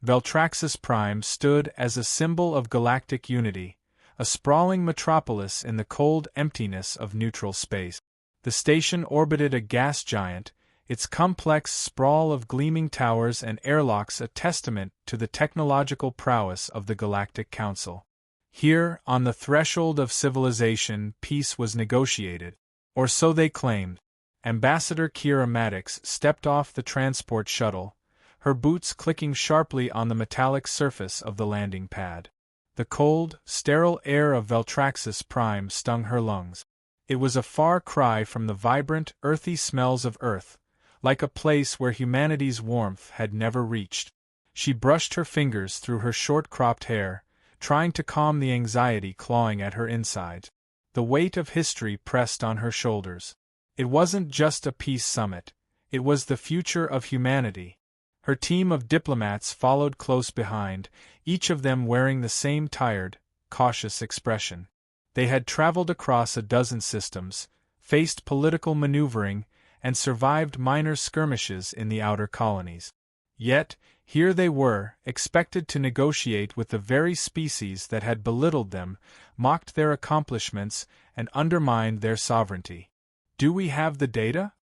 Veltraxis Prime stood as a symbol of galactic unity, a sprawling metropolis in the cold emptiness of neutral space. The station orbited a gas giant, its complex sprawl of gleaming towers and airlocks a testament to the technological prowess of the Galactic Council. Here, on the threshold of civilization, peace was negotiated, or so they claimed. Ambassador Kira Maddox stepped off the transport shuttle, her boots clicking sharply on the metallic surface of the landing pad. The cold, sterile air of Veltraxis Prime stung her lungs. It was a far cry from the vibrant, earthy smells of Earth, like a place where humanity's warmth had never reached. She brushed her fingers through her short-cropped hair, trying to calm the anxiety clawing at her insides. The weight of history pressed on her shoulders. It wasn't just a peace summit, it was the future of humanity. Her team of diplomats followed close behind, each of them wearing the same tired, cautious expression. They had traveled across a dozen systems, faced political maneuvering, and survived minor skirmishes in the outer colonies. Yet, here they were, expected to negotiate with the very species that had belittled them, mocked their accomplishments, and undermined their sovereignty. "Do we have the data?"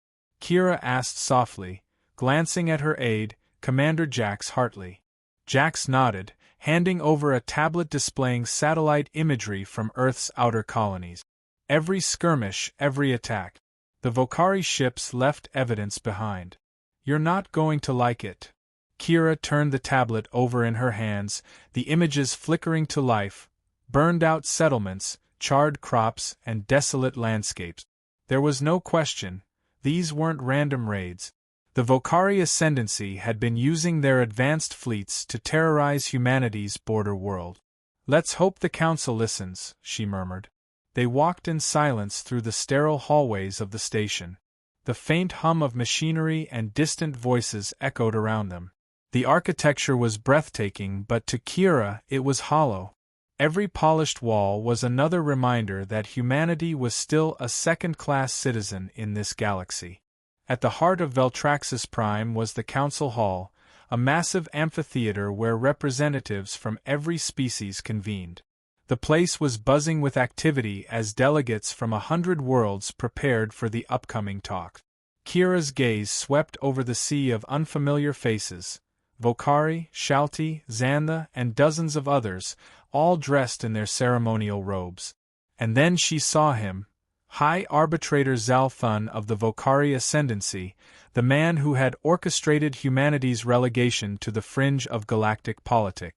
Kira asked softly, glancing at her aide, Commander Jax Hartley. Jax nodded, handing over a tablet displaying satellite imagery from Earth's outer colonies. Every skirmish, every attack. The Vokari ships left evidence behind. "You're not going to like it." Kira turned the tablet over in her hands, the images flickering to life, burned-out settlements, charred crops, and desolate landscapes. There was no question, these weren't random raids. The Vokari Ascendancy had been using their advanced fleets to terrorize humanity's border world. "Let's hope the Council listens," she murmured. They walked in silence through the sterile hallways of the station. The faint hum of machinery and distant voices echoed around them. The architecture was breathtaking, but to Kira it was hollow. Every polished wall was another reminder that humanity was still a second-class citizen in this galaxy. At the heart of Veltraxis Prime was the Council Hall, a massive amphitheater where representatives from every species convened. The place was buzzing with activity as delegates from 100 worlds prepared for the upcoming talk. Kira's gaze swept over the sea of unfamiliar faces, Vokari, Shalti, Xantha, and dozens of others, all dressed in their ceremonial robes. And then she saw him, High Arbitrator Zalthun of the Vokari Ascendancy, the man who had orchestrated humanity's relegation to the fringe of galactic politics.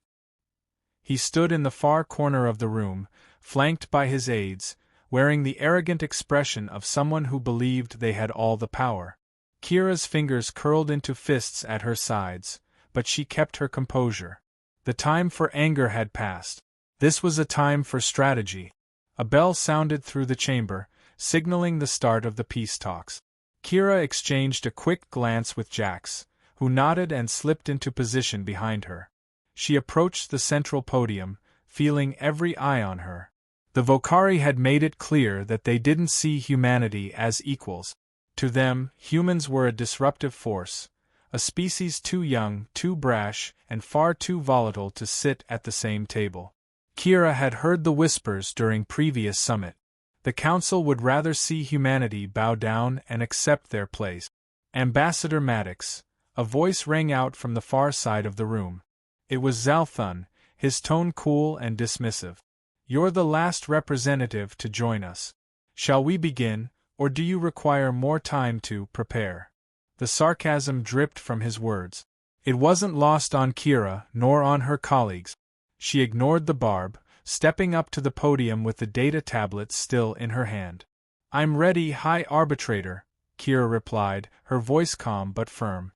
He stood in the far corner of the room, flanked by his aides, wearing the arrogant expression of someone who believed they had all the power. Kira's fingers curled into fists at her sides, but she kept her composure. The time for anger had passed. This was a time for strategy. A bell sounded through the chamber, signaling the start of the peace talks. Kira exchanged a quick glance with Jax, who nodded and slipped into position behind her. She approached the central podium, feeling every eye on her. The Vokari had made it clear that they didn't see humanity as equals. To them, humans were a disruptive force, a species too young, too brash, and far too volatile to sit at the same table. Kira had heard the whispers during previous summit. The Council would rather see humanity bow down and accept their place. "Ambassador Maddox," a voice rang out from the far side of the room. It was Zalthun, his tone cool and dismissive. "You're the last representative to join us. Shall we begin, or do you require more time to prepare?" The sarcasm dripped from his words. It wasn't lost on Kira, nor on her colleagues. She ignored the barb, stepping up to the podium with the data tablet still in her hand. "I'm ready, High Arbitrator," Kira replied, her voice calm but firm.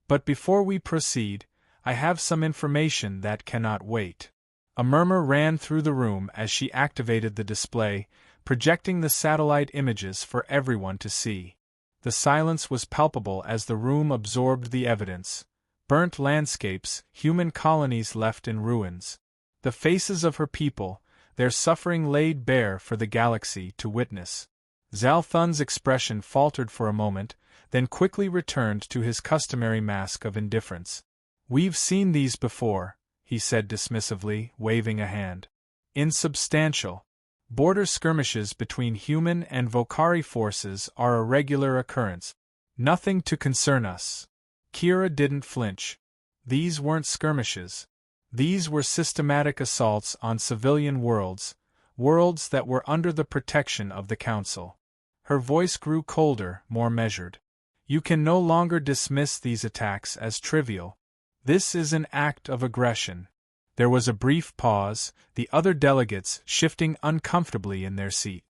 "But before we proceed, I have some information that cannot wait." A murmur ran through the room as she activated the display, projecting the satellite images for everyone to see. The silence was palpable as the room absorbed the evidence. Burnt landscapes, human colonies left in ruins. The faces of her people, their suffering laid bare for the galaxy to witness. Zalthun's expression faltered for a moment, then quickly returned to his customary mask of indifference. "We've seen these before," he said dismissively, waving a hand. "Insubstantial. Border skirmishes between human and Volcari forces are a regular occurrence. Nothing to concern us." Kira didn't flinch. These weren't skirmishes. These were systematic assaults on civilian worlds that were under the protection of the Council. Her voice grew colder, more measured. "You can no longer dismiss these attacks as trivial. This is an act of aggression." There was a brief pause, the other delegates shifting uncomfortably in their seat.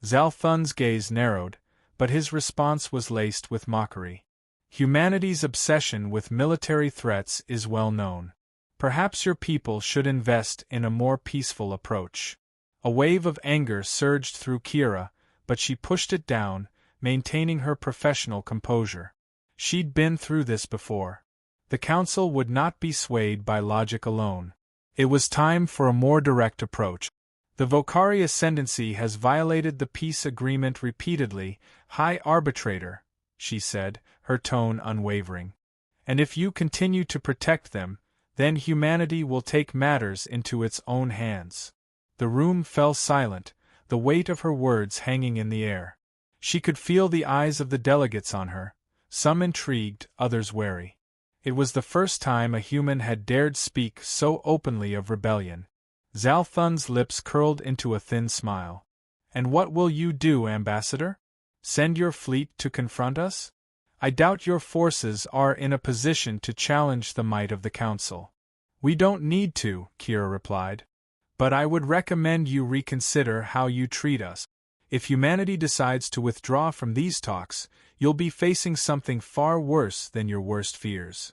Zalthun's gaze narrowed, but his response was laced with mockery. "Humanity's obsession with military threats is well known. Perhaps your people should invest in a more peaceful approach." A wave of anger surged through Kira, but she pushed it down, maintaining her professional composure. She'd been through this before. The Council would not be swayed by logic alone. It was time for a more direct approach. "The Volcari Ascendancy has violated the peace agreement repeatedly, High Arbitrator," she said, her tone unwavering. "And if you continue to protect them, then humanity will take matters into its own hands." The room fell silent, the weight of her words hanging in the air. She could feel the eyes of the delegates on her, some intrigued, others wary. It was the first time a human had dared speak so openly of rebellion. Zalthun's lips curled into a thin smile. "And what will you do, Ambassador? Send your fleet to confront us? I doubt your forces are in a position to challenge the might of the Council." "We don't need to," Kira replied. "But I would recommend you reconsider how you treat us. If humanity decides to withdraw from these talks, you'll be facing something far worse than your worst fears."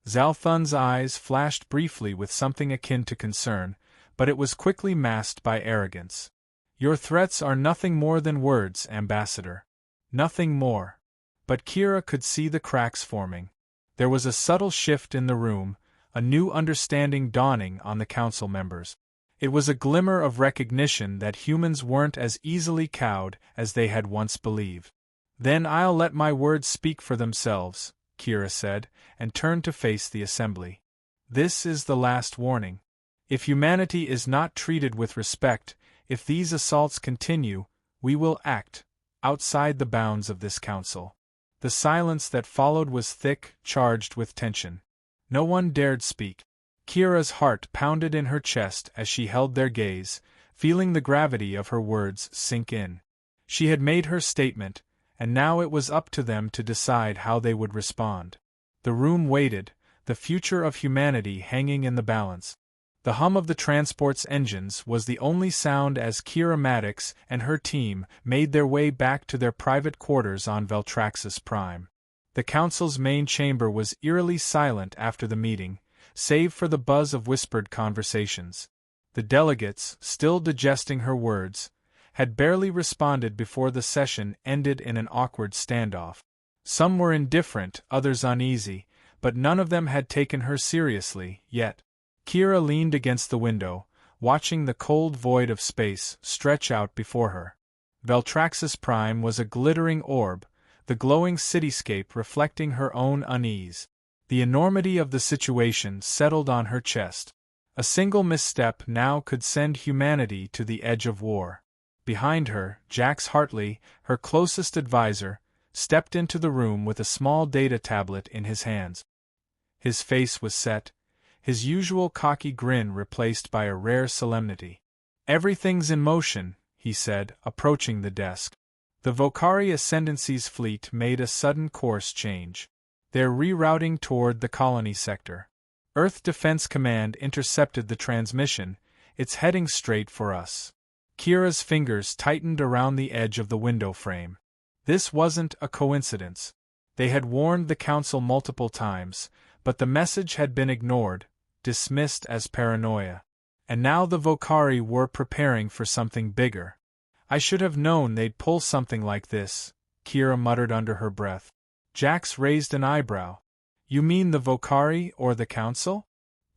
Zalthun's eyes flashed briefly with something akin to concern, but it was quickly masked by arrogance. "Your threats are nothing more than words, Ambassador. Nothing more." But Kira could see the cracks forming. There was a subtle shift in the room, a new understanding dawning on the Council members. It was a glimmer of recognition that humans weren't as easily cowed as they had once believed. "Then I'll let my words speak for themselves," Kira said, and turned to face the assembly. "This is the last warning. If humanity is not treated with respect, if these assaults continue, we will act outside the bounds of this council." The silence that followed was thick, charged with tension. No one dared speak. Kira's heart pounded in her chest as she held their gaze, feeling the gravity of her words sink in. She had made her statement, and now it was up to them to decide how they would respond. The room waited, the future of humanity hanging in the balance. The hum of the transport's engines was the only sound as Kira Maddox and her team made their way back to their private quarters on Veltraxis Prime. The council's main chamber was eerily silent after the meeting, save for the buzz of whispered conversations. The delegates, still digesting her words, had barely responded before the session ended in an awkward standoff. Some were indifferent, others uneasy, but none of them had taken her seriously, yet. Kira leaned against the window, watching the cold void of space stretch out before her. Veltraxis Prime was a glittering orb, the glowing cityscape reflecting her own unease. The enormity of the situation settled on her chest. A single misstep now could send humanity to the edge of war. Behind her, Jax Hartley, her closest advisor, stepped into the room with a small data tablet in his hands. His face was set, his usual cocky grin replaced by a rare solemnity. "Everything's in motion," he said, approaching the desk. "The Volcari Ascendancy's fleet made a sudden course change. They're rerouting toward the colony sector. Earth Defense Command intercepted the transmission, it's heading straight for us." Kira's fingers tightened around the edge of the window frame. This wasn't a coincidence. They had warned the Council multiple times, but the message had been ignored, dismissed as paranoia. And now the Volcari were preparing for something bigger. "I should have known they'd pull something like this," Kira muttered under her breath. Jax raised an eyebrow. "You mean the Volcari or the Council?"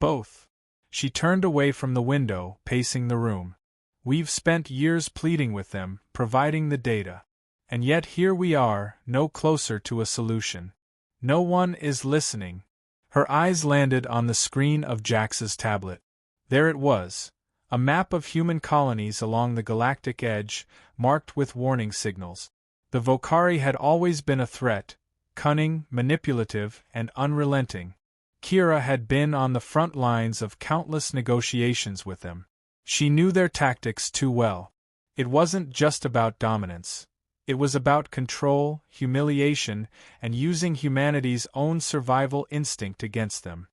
"Both." She turned away from the window, pacing the room. "We've spent years pleading with them, providing the data. And yet here we are, no closer to a solution. No one is listening." Her eyes landed on the screen of Jax's tablet. There it was, a map of human colonies along the galactic edge, marked with warning signals. The Vokari had always been a threat, cunning, manipulative, and unrelenting. Kira had been on the front lines of countless negotiations with them. She knew their tactics too well. It wasn't just about dominance. It was about control, humiliation, and using humanity's own survival instinct against them.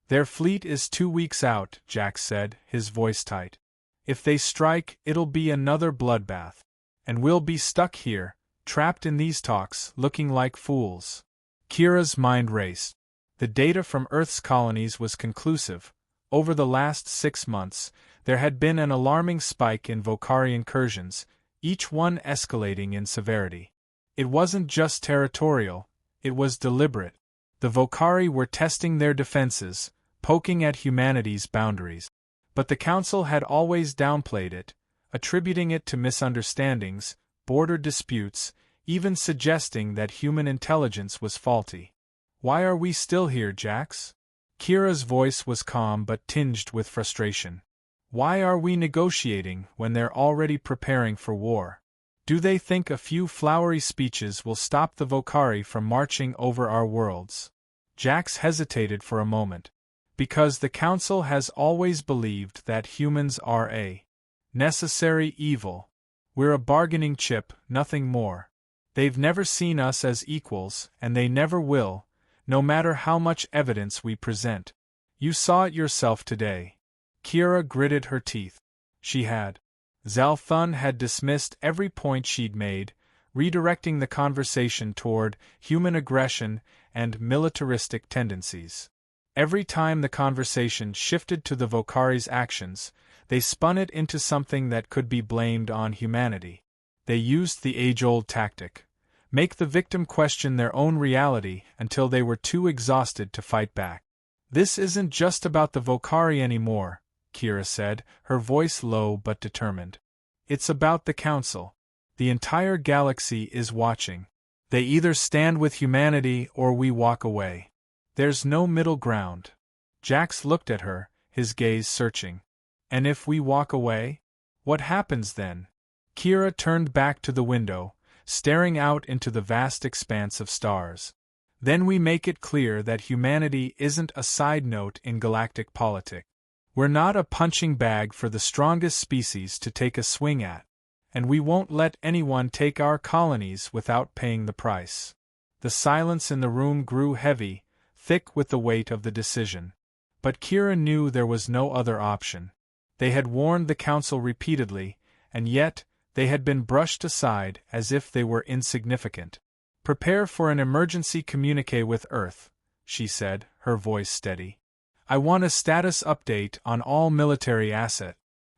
Their fleet is 2 weeks out, Jax said, his voice tight. If they strike, it'll be another bloodbath. And we'll be stuck here, trapped in these talks, looking like fools. Kira's mind raced. The data from Earth's colonies was conclusive. Over the last 6 months, there had been an alarming spike in Vokari incursions, each one escalating in severity. It wasn't just territorial, it was deliberate. The Vokari were testing their defenses, poking at humanity's boundaries. But the Council had always downplayed it, attributing it to misunderstandings, border disputes, even suggesting that human intelligence was faulty. Why are we still here, Jax? Kira's voice was calm but tinged with frustration. Why are we negotiating when they're already preparing for war? Do they think a few flowery speeches will stop the Vokari from marching over our worlds? Jax hesitated for a moment. Because the Council has always believed that humans are a necessary evil. We're a bargaining chip, nothing more. They've never seen us as equals, and they never will, no matter how much evidence we present. You saw it yourself today. Kira gritted her teeth. She had. Zal Thun had dismissed every point she'd made, redirecting the conversation toward human aggression and militaristic tendencies. Every time the conversation shifted to the Vokari's actions, they spun it into something that could be blamed on humanity. They used the age-old tactic. Make the victim question their own reality until they were too exhausted to fight back. This isn't just about the Vokari anymore, Kira said, her voice low but determined. It's about the Council. The entire galaxy is watching. They either stand with humanity or we walk away. There's no middle ground. Jax looked at her, his gaze searching. And if we walk away? What happens then? Kira turned back to the window, staring out into the vast expanse of stars. Then we make it clear that humanity isn't a side note in galactic politics. We're not a punching bag for the strongest species to take a swing at. And we won't let anyone take our colonies without paying the price. The silence in the room grew heavy, thick with the weight of the decision. But Kira knew there was no other option. They had warned the Council repeatedly, and yet, they had been brushed aside as if they were insignificant. Prepare for an emergency communique with Earth, she said, her voice steady. I want a status update on all military assets.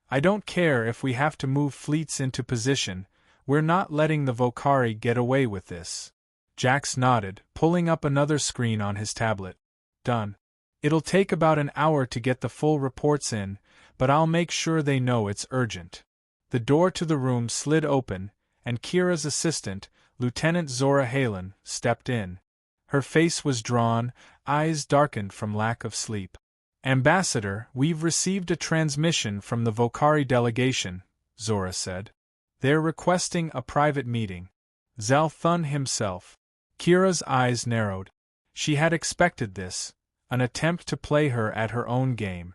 I don't care if we have to move fleets into position, we're not letting the Vokari get away with this. Jax nodded, pulling up another screen on his tablet. Done. It'll take about an hour to get the full reports in, but I'll make sure they know it's urgent. The door to the room slid open, and Kira's assistant, Lieutenant Zora Halen, stepped in. Her face was drawn, eyes darkened from lack of sleep. Ambassador, we've received a transmission from the Vokari delegation, Zora said. They're requesting a private meeting. Zal Thun himself. Kira's eyes narrowed. She had expected this, an attempt to play her at her own game.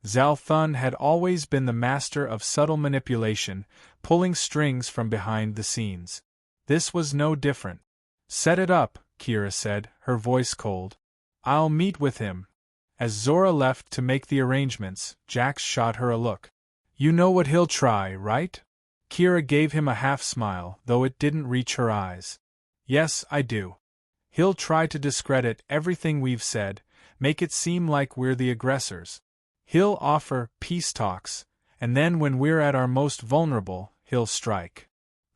Zal Thun had always been the master of subtle manipulation, pulling strings from behind the scenes. This was no different. Set it up, Kira said, her voice cold. I'll meet with him. As Zora left to make the arrangements, Jax shot her a look. You know what he'll try, right? Kira gave him a half-smile, though it didn't reach her eyes. Yes, I do. He'll try to discredit everything we've said, make it seem like we're the aggressors. He'll offer peace talks, and then when we're at our most vulnerable, he'll strike.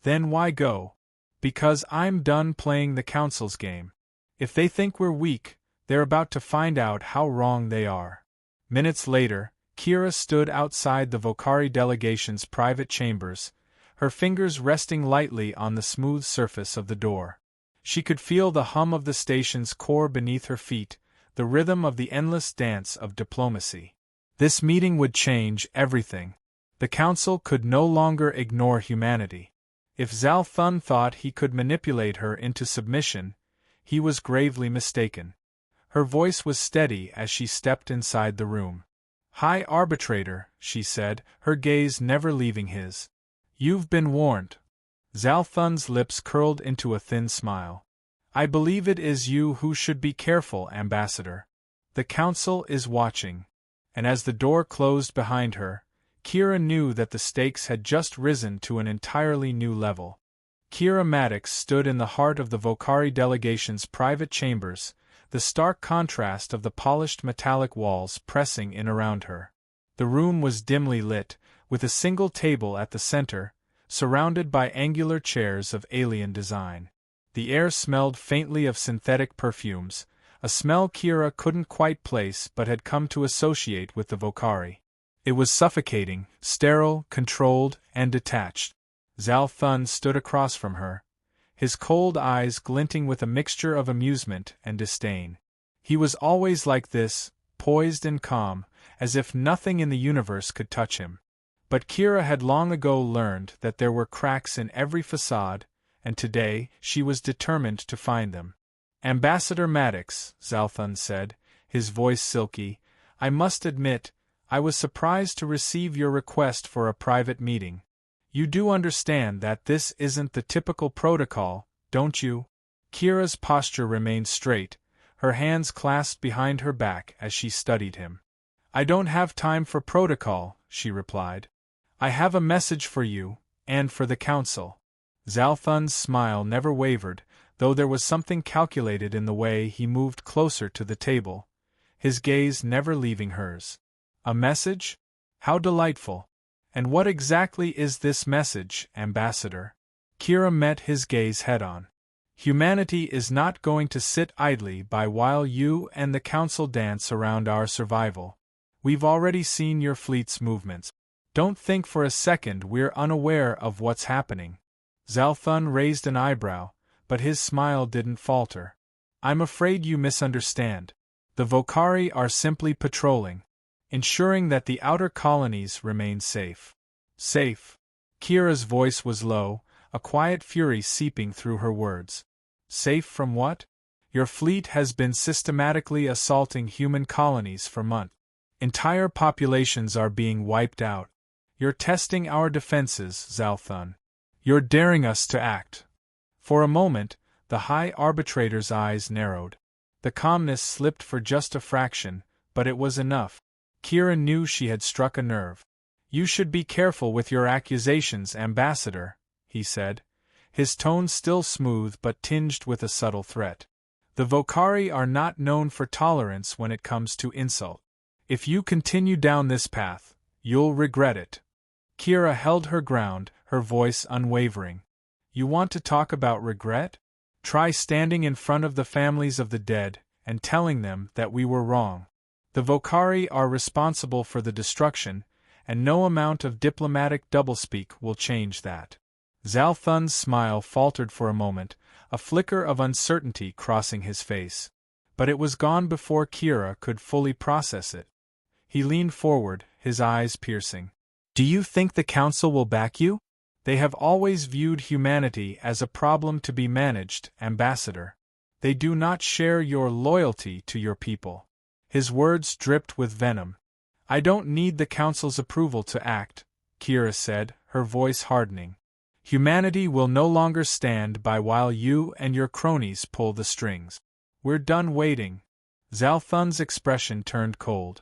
Then why go? Because I'm done playing the Council's game. If they think we're weak, they're about to find out how wrong they are. Minutes later, Kira stood outside the Vokari delegation's private chambers, her fingers resting lightly on the smooth surface of the door. She could feel the hum of the station's core beneath her feet, the rhythm of the endless dance of diplomacy. This meeting would change everything. The Council could no longer ignore humanity. If Zal Thun thought he could manipulate her into submission, he was gravely mistaken. Her voice was steady as she stepped inside the room. "High Arbitrator," she said, her gaze never leaving his. "You've been warned." Zal Thun's lips curled into a thin smile. "I believe it is you who should be careful, Ambassador. The Council is watching." And as the door closed behind her, Kira knew that the stakes had just risen to an entirely new level. Kira Maddox stood in the heart of the Vokari delegation's private chambers, the stark contrast of the polished metallic walls pressing in around her. The room was dimly lit, with a single table at the center, surrounded by angular chairs of alien design. The air smelled faintly of synthetic perfumes, a smell Kira couldn't quite place but had come to associate with the Vokari. It was suffocating, sterile, controlled, and detached. Zal Thun stood across from her, his cold eyes glinting with a mixture of amusement and disdain. He was always like this, poised and calm, as if nothing in the universe could touch him. But Kira had long ago learned that there were cracks in every facade, and today she was determined to find them. "Ambassador Maddox," Zal Thun said, his voice silky, "I must admit, I was surprised to receive your request for a private meeting. You do understand that this isn't the typical protocol, don't you?" Kira's posture remained straight, her hands clasped behind her back as she studied him. "I don't have time for protocol," she replied. "I have a message for you, and for the Council." Zal Thun's smile never wavered, though there was something calculated in the way he moved closer to the table, his gaze never leaving hers. "A message? How delightful! And what exactly is this message, Ambassador?" Kira met his gaze head-on. "Humanity is not going to sit idly by while you and the Council dance around our survival. We've already seen your fleet's movements. Don't think for a second we're unaware of what's happening." Zal Thun raised an eyebrow, but his smile didn't falter. "I'm afraid you misunderstand. The Vokari are simply patrolling, ensuring that the outer colonies remain safe." "Safe?" Kira's voice was low, a quiet fury seeping through her words. "Safe from what? Your fleet has been systematically assaulting human colonies for months. Entire populations are being wiped out. You're testing our defenses, Zal Thun. You're daring us to act." For a moment, the High Arbitrator's eyes narrowed. The calmness slipped for just a fraction, but it was enough. Kira knew she had struck a nerve. "You should be careful with your accusations, Ambassador," he said, his tone still smooth but tinged with a subtle threat. "The Vokari are not known for tolerance when it comes to insult. If you continue down this path, you'll regret it." Kira held her ground, her voice unwavering. "You want to talk about regret? Try standing in front of the families of the dead and telling them that we were wrong. The Vokari are responsible for the destruction, and no amount of diplomatic doublespeak will change that." Zal Thun's smile faltered for a moment, a flicker of uncertainty crossing his face. But it was gone before Kira could fully process it. He leaned forward, his eyes piercing. "Do you think the Council will back you? They have always viewed humanity as a problem to be managed, Ambassador. They do not share your loyalty to your people." His words dripped with venom. "I don't need the Council's approval to act," Kira said, her voice hardening. "Humanity will no longer stand by while you and your cronies pull the strings. We're done waiting." Zal Thun's expression turned cold.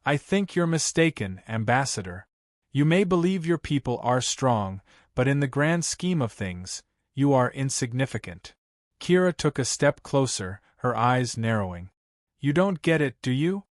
"I think you're mistaken, Ambassador. You may believe your people are strong, but in the grand scheme of things, you are insignificant." Kira took a step closer, her eyes narrowing. "You don't get it, do you?"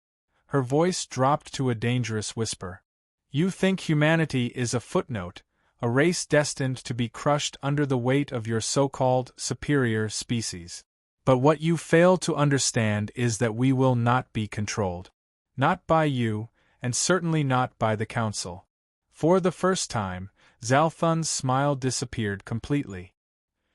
Her voice dropped to a dangerous whisper. "You think humanity is a footnote, a race destined to be crushed under the weight of your so-called superior species. But what you fail to understand is that we will not be controlled. Not by you, and certainly not by the Council." For the first time, Zal Thun's smile disappeared completely.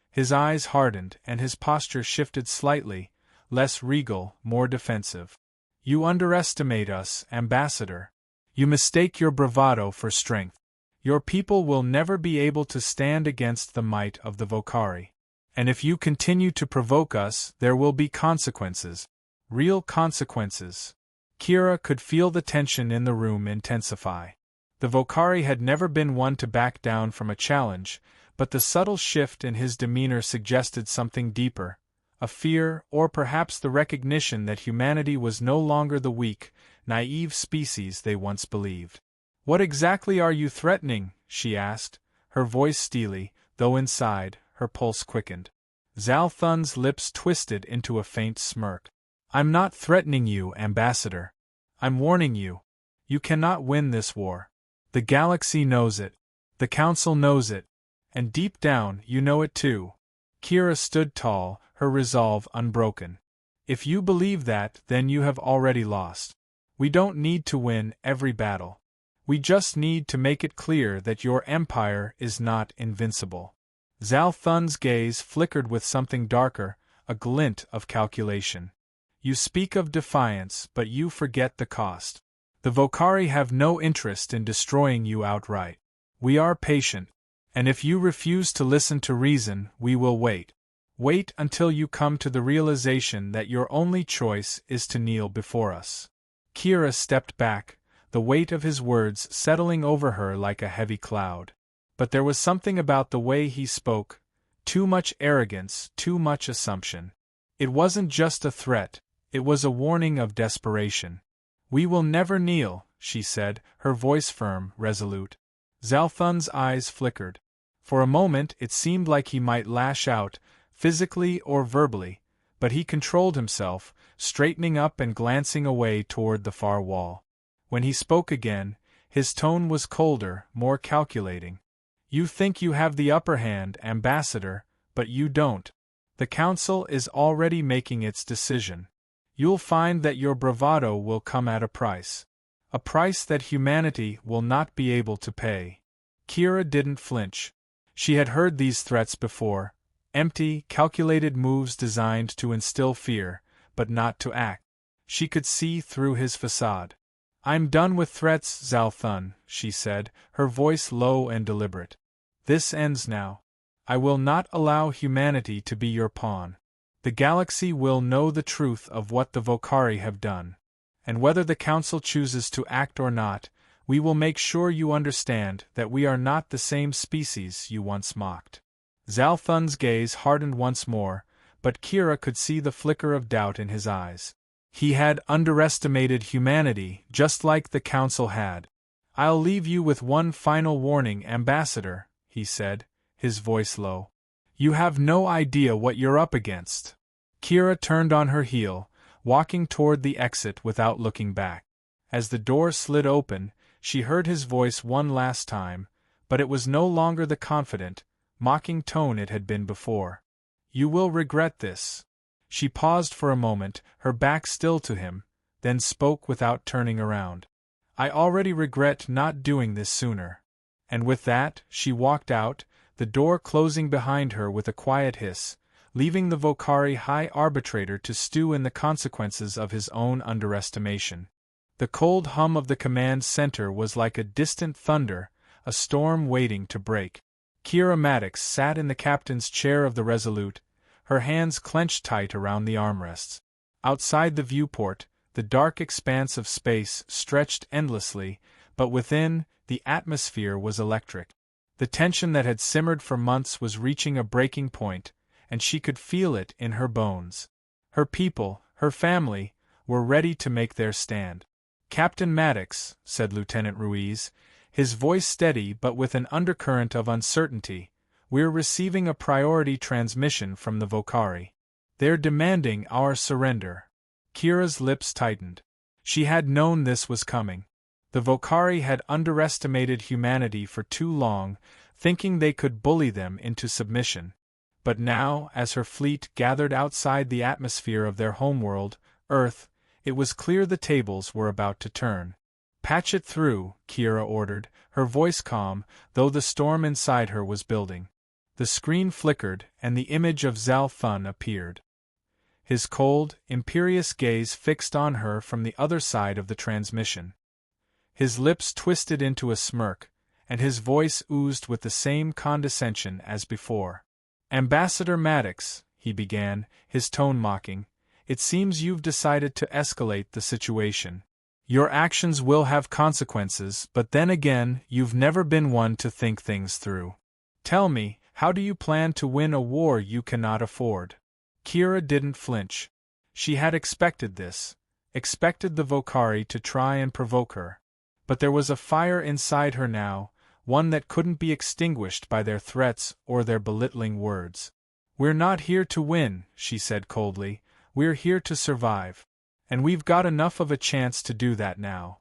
His eyes hardened and his posture shifted slightly, less regal, more defensive. You underestimate us, Ambassador. You mistake your bravado for strength. Your people will never be able to stand against the might of the Vocari. And if you continue to provoke us, there will be consequences. Real consequences. Kira could feel the tension in the room intensify. The Vocari had never been one to back down from a challenge, but the subtle shift in his demeanor suggested something deeper, a fear, or perhaps the recognition that humanity was no longer the weak, naive species they once believed. "What exactly are you threatening?" she asked, her voice steely, though inside, her pulse quickened. Zal Thun's lips twisted into a faint smirk. "I'm not threatening you, Ambassador. I'm warning you. You cannot win this war. The galaxy knows it. The Council knows it. And deep down, you know it too." Kira stood tall, her resolve unbroken. "If you believe that, then you have already lost. We don't need to win every battle. We just need to make it clear that your empire is not invincible." Zal Thun's gaze flickered with something darker, a glint of calculation. "You speak of defiance, but you forget the cost. The Vocari have no interest in destroying you outright. We are patient, and if you refuse to listen to reason, we will wait. Wait until you come to the realization that your only choice is to kneel before us." Kira stepped back, the weight of his words settling over her like a heavy cloud. But there was something about the way he spoke, too much arrogance, too much assumption. It wasn't just a threat, it was a warning of desperation. "We will never kneel," she said, her voice firm, resolute. Zal Thun's eyes flickered. For a moment it seemed like he might lash out, physically or verbally, but he controlled himself, straightening up and glancing away toward the far wall. When he spoke again, his tone was colder, more calculating. "You think you have the upper hand, Ambassador, but you don't. The Council is already making its decision. You'll find that your bravado will come at a price that humanity will not be able to pay." Kira didn't flinch. She had heard these threats before, empty, calculated moves designed to instill fear, but not to act. She could see through his facade. "I'm done with threats, Zal Thun," she said, her voice low and deliberate. "This ends now. I will not allow humanity to be your pawn. The galaxy will know the truth of what the Vocari have done. And whether the Council chooses to act or not, we will make sure you understand that we are not the same species you once mocked." Zal Thun's gaze hardened once more, but Kira could see the flicker of doubt in his eyes. He had underestimated humanity, just like the Council had. "I'll leave you with one final warning, Ambassador," he said, his voice low. "You have no idea what you're up against." Kira turned on her heel, walking toward the exit without looking back. As the door slid open, she heard his voice one last time, but it was no longer the confident, mocking tone it had been before. "You will regret this." She paused for a moment, her back still to him, then spoke without turning around. "I already regret not doing this sooner." And with that, she walked out, the door closing behind her with a quiet hiss, leaving the Vocari High Arbitrator to stew in the consequences of his own underestimation. The cold hum of the command center was like a distant thunder, a storm waiting to break. Kira Maddox sat in the captain's chair of the Resolute, her hands clenched tight around the armrests. Outside the viewport, the dark expanse of space stretched endlessly, but within, the atmosphere was electric. The tension that had simmered for months was reaching a breaking point, and she could feel it in her bones. Her people, her family, were ready to make their stand. "Captain Maddox," said Lieutenant Ruiz, his voice steady but with an undercurrent of uncertainty, "we're receiving a priority transmission from the Vocari. They're demanding our surrender." Kira's lips tightened. She had known this was coming. The Vocari had underestimated humanity for too long, thinking they could bully them into submission. But now, as her fleet gathered outside the atmosphere of their homeworld, Earth, it was clear the tables were about to turn. "Patch it through," Kira ordered, her voice calm, though the storm inside her was building. The screen flickered, and the image of Zal Thun appeared. his cold, imperious gaze fixed on her from the other side of the transmission. His lips twisted into a smirk, and his voice oozed with the same condescension as before. "Ambassador Maddox," he began, his tone mocking, "it seems you've decided to escalate the situation. Your actions will have consequences, but then again, you've never been one to think things through. Tell me, how do you plan to win a war you cannot afford?" Kira didn't flinch. She had expected this, expected the Vocari to try and provoke her. But there was a fire inside her now, one that couldn't be extinguished by their threats or their belittling words. "We're not here to win," she said coldly, "we're here to survive. And we've got enough of a chance to do that now."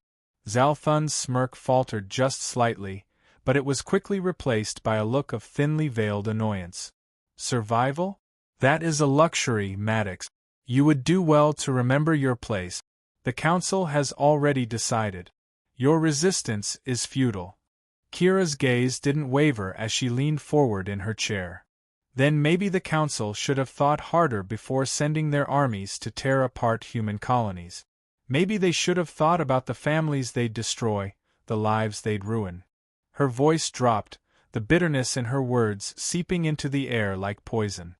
Zalthun's smirk faltered just slightly, but it was quickly replaced by a look of thinly veiled annoyance. "Survival? That is a luxury, Maddox. You would do well to remember your place. The Council has already decided. Your resistance is futile." Kira's gaze didn't waver as she leaned forward in her chair. "Then maybe the Council should have thought harder before sending their armies to tear apart human colonies. Maybe they should have thought about the families they'd destroy, the lives they'd ruin." Her voice dropped, the bitterness in her words seeping into the air like poison.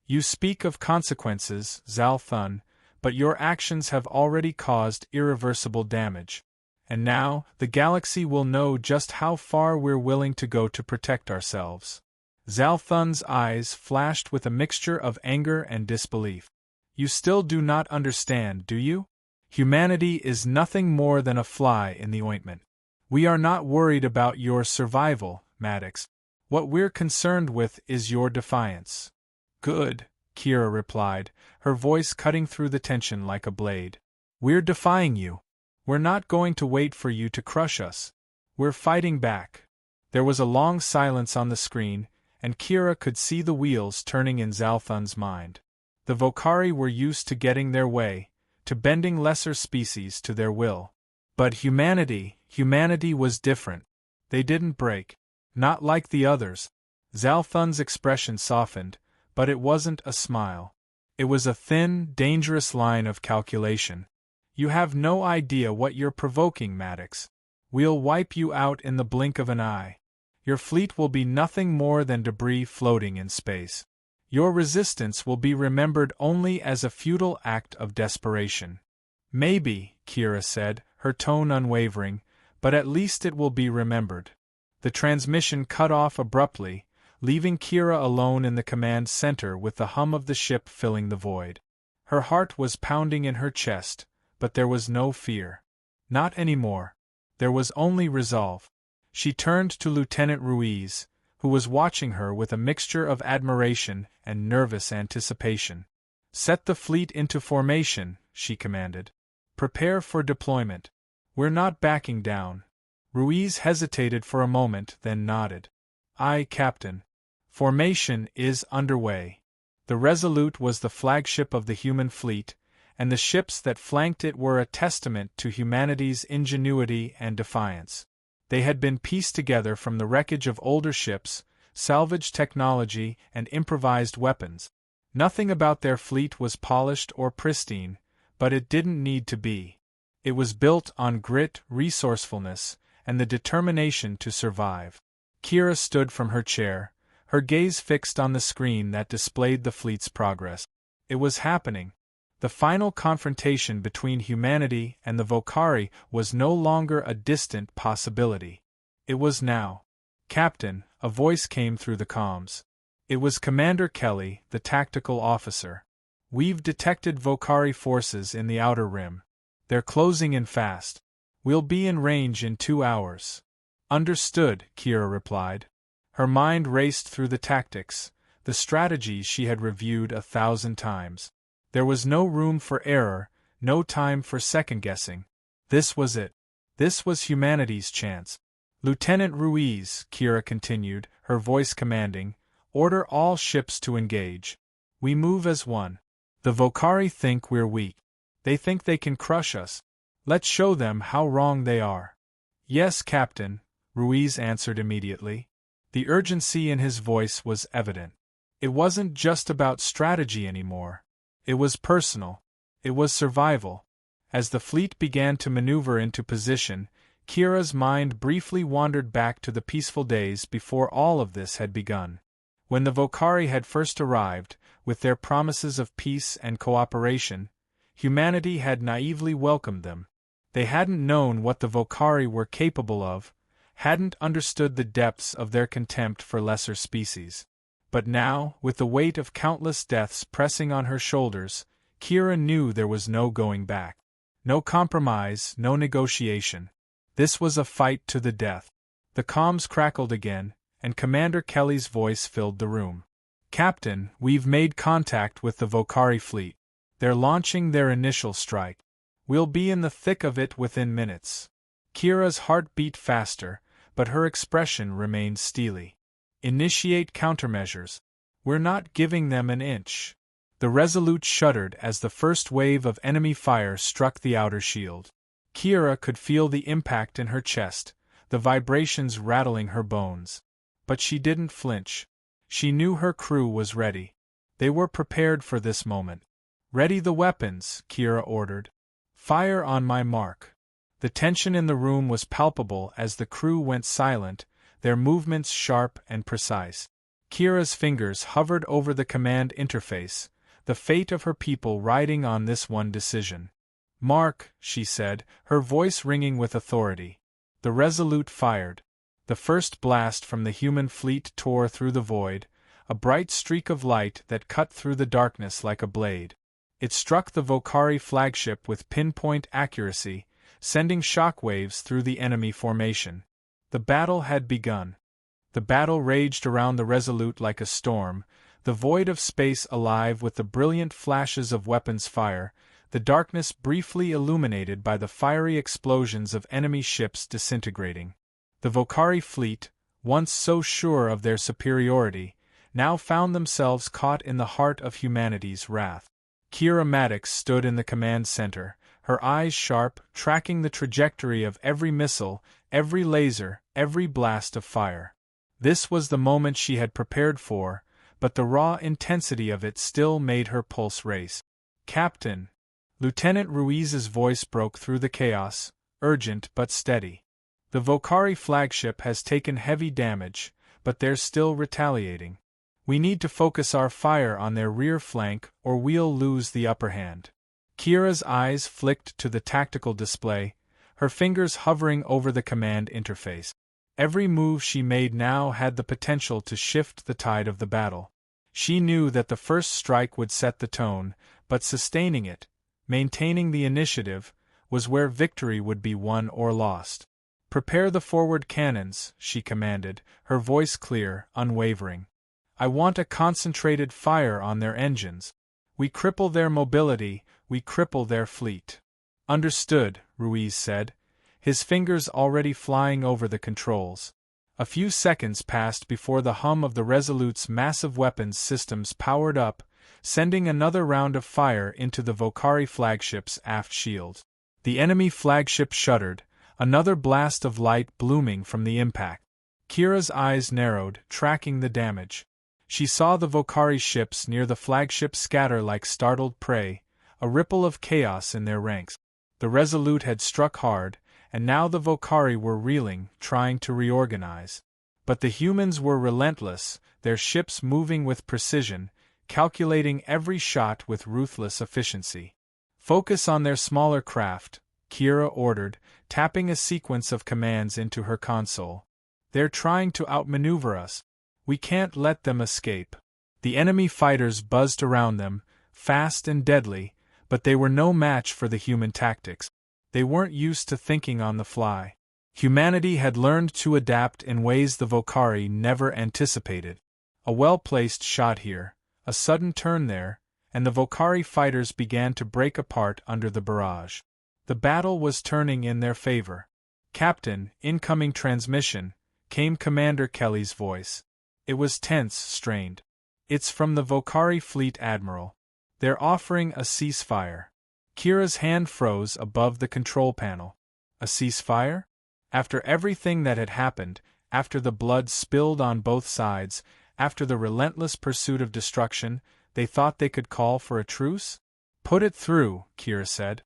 "You speak of consequences, Zalthun, but your actions have already caused irreversible damage. And now, the galaxy will know just how far we're willing to go to protect ourselves." Zalthun's eyes flashed with a mixture of anger and disbelief. "You still do not understand, do you? Humanity is nothing more than a fly in the ointment. We are not worried about your survival, Maddox. What we're concerned with is your defiance." "Good," Kira replied, her voice cutting through the tension like a blade. "We're defying you. We're not going to wait for you to crush us. We're fighting back." There was a long silence on the screen, and Kira could see the wheels turning in Zalthun's mind. The Vocari were used to getting their way, to bending lesser species to their will. But humanity was different. They didn't break. Not like the others. Zalthun's expression softened, but it wasn't a smile. It was a thin, dangerous line of calculation. "You have no idea what you're provoking, Maddox. We'll wipe you out in the blink of an eye. Your fleet will be nothing more than debris floating in space. Your resistance will be remembered only as a futile act of desperation." "Maybe," Kira said, her tone unwavering, "but at least it will be remembered." The transmission cut off abruptly, leaving Kira alone in the command center with the hum of the ship filling the void. Her heart was pounding in her chest, but there was no fear. Not anymore. There was only resolve. She turned to Lieutenant Ruiz, who was watching her with a mixture of admiration and nervous anticipation. "Set the fleet into formation," she commanded. "Prepare for deployment. We're not backing down." Ruiz hesitated for a moment, then nodded. "Aye, Captain. Formation is underway." The Resolute was the flagship of the human fleet, and the ships that flanked it were a testament to humanity's ingenuity and defiance. They had been pieced together from the wreckage of older ships, salvaged technology, and improvised weapons. Nothing about their fleet was polished or pristine, but it didn't need to be. It was built on grit, resourcefulness, and the determination to survive. Kira stood from her chair, her gaze fixed on the screen that displayed the fleet's progress. It was happening. The final confrontation between humanity and the Vocari was no longer a distant possibility. It was now. "Captain," a voice came through the comms. It was Commander Kelly, the tactical officer. "We've detected Vocari forces in the outer rim. They're closing in fast. We'll be in range in 2 hours." "Understood," Kira replied. Her mind raced through the tactics, the strategies she had reviewed 1,000 times. There was no room for error, no time for second-guessing. This was it. This was humanity's chance. "Lieutenant Ruiz," Kira continued, her voice commanding, "order all ships to engage. We move as one. The Vocari think we're weak. They think they can crush us. Let's show them how wrong they are." "Yes, Captain," Ruiz answered immediately. The urgency in his voice was evident. It wasn't just about strategy anymore. It was personal. It was survival. As the fleet began to maneuver into position, Kira's mind briefly wandered back to the peaceful days before all of this had begun. When the Volcari had first arrived, with their promises of peace and cooperation, humanity had naively welcomed them. They hadn't known what the Volcari were capable of, hadn't understood the depths of their contempt for lesser species. But now, with the weight of countless deaths pressing on her shoulders, Kira knew there was no going back. No compromise, no negotiation. This was a fight to the death. The comms crackled again, and Commander Kelly's voice filled the room. "Captain, we've made contact with the Volcari fleet. They're launching their initial strike. We'll be in the thick of it within minutes." Kira's heart beat faster, but her expression remained steely. "Initiate countermeasures. We're not giving them an inch." The Resolute shuddered as the first wave of enemy fire struck the outer shield. Kira could feel the impact in her chest, the vibrations rattling her bones. But she didn't flinch. She knew her crew was ready. They were prepared for this moment. "Ready the weapons," Kira ordered. "Fire on my mark." The tension in the room was palpable as the crew went silent, their movements sharp and precise. Kira's fingers hovered over the command interface, the fate of her people riding on this one decision. "Mark," she said, her voice ringing with authority. The Resolute fired. The first blast from the human fleet tore through the void, a bright streak of light that cut through the darkness like a blade. It struck the Volcari flagship with pinpoint accuracy, sending shockwaves through the enemy formation. The battle had begun. The battle raged around the Resolute like a storm, the void of space alive with the brilliant flashes of weapons fire, the darkness briefly illuminated by the fiery explosions of enemy ships disintegrating. The Volcari fleet, once so sure of their superiority, now found themselves caught in the heart of humanity's wrath. Kira Maddox stood in the command center, her eyes sharp, tracking the trajectory of every missile, every laser, every blast of fire. This was the moment she had prepared for, but the raw intensity of it still made her pulse race. "Captain!" Lieutenant Ruiz's voice broke through the chaos, urgent but steady. "The Volcari flagship has taken heavy damage, but they're still retaliating. We need to focus our fire on their rear flank or we'll lose the upper hand." Kira's eyes flicked to the tactical display, her fingers hovering over the command interface. Every move she made now had the potential to shift the tide of the battle. She knew that the first strike would set the tone, but sustaining it, maintaining the initiative, was where victory would be won or lost. "Prepare the forward cannons," she commanded, her voice clear, unwavering. "I want a concentrated fire on their engines. We cripple their mobility, we cripple their fleet." "Understood," Ruiz said, his fingers already flying over the controls. A few seconds passed before the hum of the Resolute's massive weapons systems powered up, sending another round of fire into the Volcari flagship's aft shield. The enemy flagship shuddered, another blast of light blooming from the impact. Kira's eyes narrowed, tracking the damage. She saw the Volcari ships near the flagship scatter like startled prey, a ripple of chaos in their ranks. The Resolute had struck hard, and now the Volcari were reeling, trying to reorganize. But the humans were relentless, their ships moving with precision, calculating every shot with ruthless efficiency. "Focus on their smaller craft," Kira ordered, tapping a sequence of commands into her console. "They're trying to outmaneuver us. We can't let them escape." The enemy fighters buzzed around them, fast and deadly, but they were no match for the human tactics. They weren't used to thinking on the fly. Humanity had learned to adapt in ways the Volcari never anticipated. A well-placed shot here, a sudden turn there, and the Volcari fighters began to break apart under the barrage. The battle was turning in their favor. "Captain, incoming transmission," came Commander Kelly's voice. It was tense, strained. "It's from the Volcari Fleet Admiral. They're offering a ceasefire." Kira's hand froze above the control panel. A ceasefire? After everything that had happened, after the blood spilled on both sides, after the relentless pursuit of destruction, They thought they could call for a truce? Put it through, Kira said.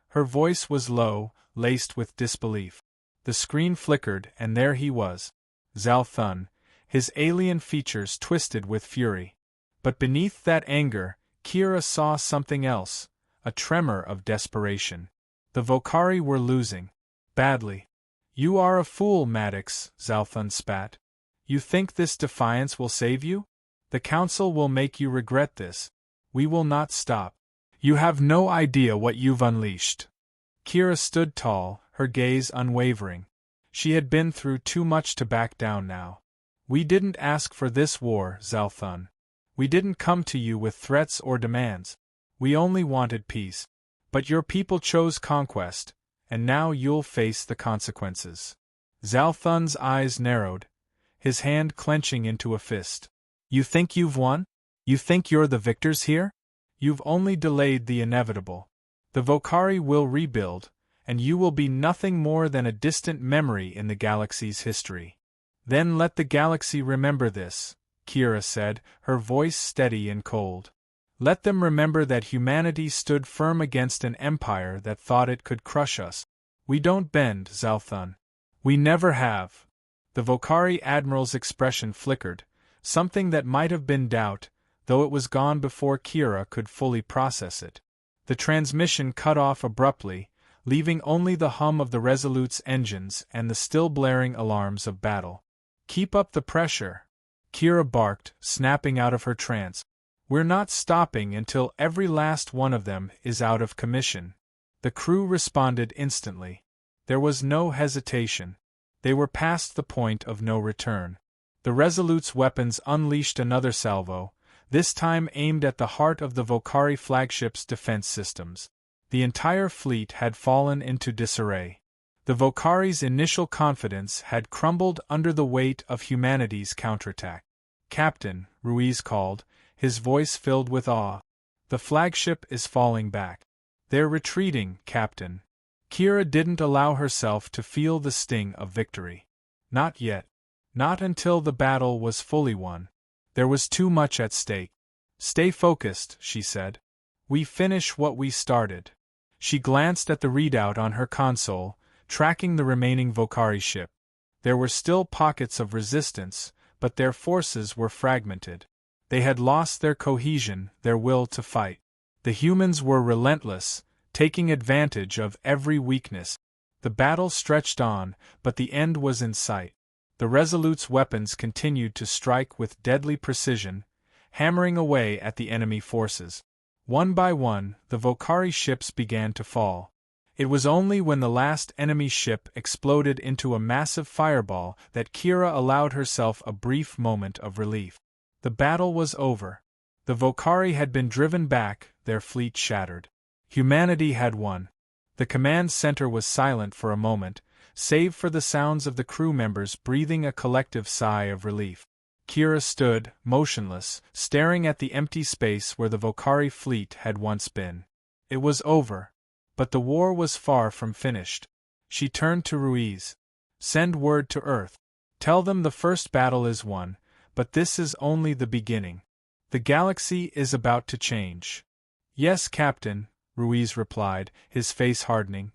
Her voice was low, laced with disbelief. The screen flickered, and there he was. Zal Thun, his alien features twisted with fury. But beneath that anger, Kira saw something else, a tremor of desperation. The Vokari were losing. Badly. You are a fool, Maddox, Zal Thun spat. You think this defiance will save you? The Council will make you regret this. We will not stop. You have no idea what you've unleashed. Kira stood tall, her gaze unwavering. She had been through too much to back down now. We didn't ask for this war, Zal Thun. We didn't come to you with threats or demands. We only wanted peace. But your people chose conquest, and now you'll face the consequences. Zal Thun's eyes narrowed, his hand clenching into a fist. You think you've won? You think you're the victors here? You've only delayed the inevitable. The Vokari will rebuild, and you will be nothing more than a distant memory in the galaxy's history. Then let the galaxy remember this, Kira said, her voice steady and cold. Let them remember that humanity stood firm against an empire that thought it could crush us. We don't bend, Zal Thun. We never have. The Vokari Admiral's expression flickered, something that might have been doubt, though it was gone before Kira could fully process it. The transmission cut off abruptly, leaving only the hum of the Resolute's engines and the still blaring alarms of battle. Keep up the pressure, Kira barked, snapping out of her trance. We're not stopping until every last one of them is out of commission. The crew responded instantly. There was no hesitation. They were past the point of no return. The Resolute's weapons unleashed another salvo, this time aimed at the heart of the Vokari flagship's defense systems. The entire fleet had fallen into disarray. The Vokari's initial confidence had crumbled under the weight of humanity's counterattack. Captain, Ruiz called, his voice filled with awe. The flagship is falling back. They're retreating, Captain. Kira didn't allow herself to feel the sting of victory. Not yet. Not until the battle was fully won. There was too much at stake. Stay focused, she said. We finish what we started. She glanced at the readout on her console, tracking the remaining Vokari ship. There were still pockets of resistance, but their forces were fragmented. They had lost their cohesion, their will to fight. The humans were relentless, taking advantage of every weakness. The battle stretched on, but the end was in sight. The Resolute's weapons continued to strike with deadly precision, hammering away at the enemy forces. One by one, the Vokari ships began to fall. It was only when the last enemy ship exploded into a massive fireball that Kira allowed herself a brief moment of relief. The battle was over. The Vokari had been driven back, their fleet shattered. Humanity had won. The command center was silent for a moment, save for the sounds of the crew members breathing a collective sigh of relief. Kira stood, motionless, staring at the empty space where the Vokari fleet had once been. It was over. But the war was far from finished. She turned to Ruiz. Send word to Earth. Tell them the first battle is won, but this is only the beginning. The galaxy is about to change. Yes, Captain, Ruiz replied, his face hardening.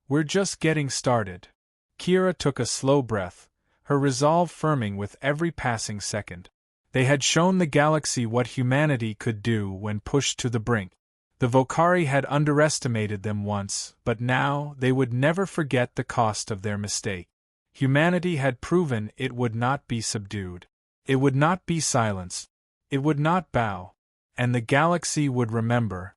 We're just getting started. Kira took a slow breath, her resolve firming with every passing second. They had shown the galaxy what humanity could do when pushed to the brink. The Vokari had underestimated them once, but now they would never forget the cost of their mistake. Humanity had proven it would not be subdued. It would not be silenced. It would not bow. And the galaxy would remember.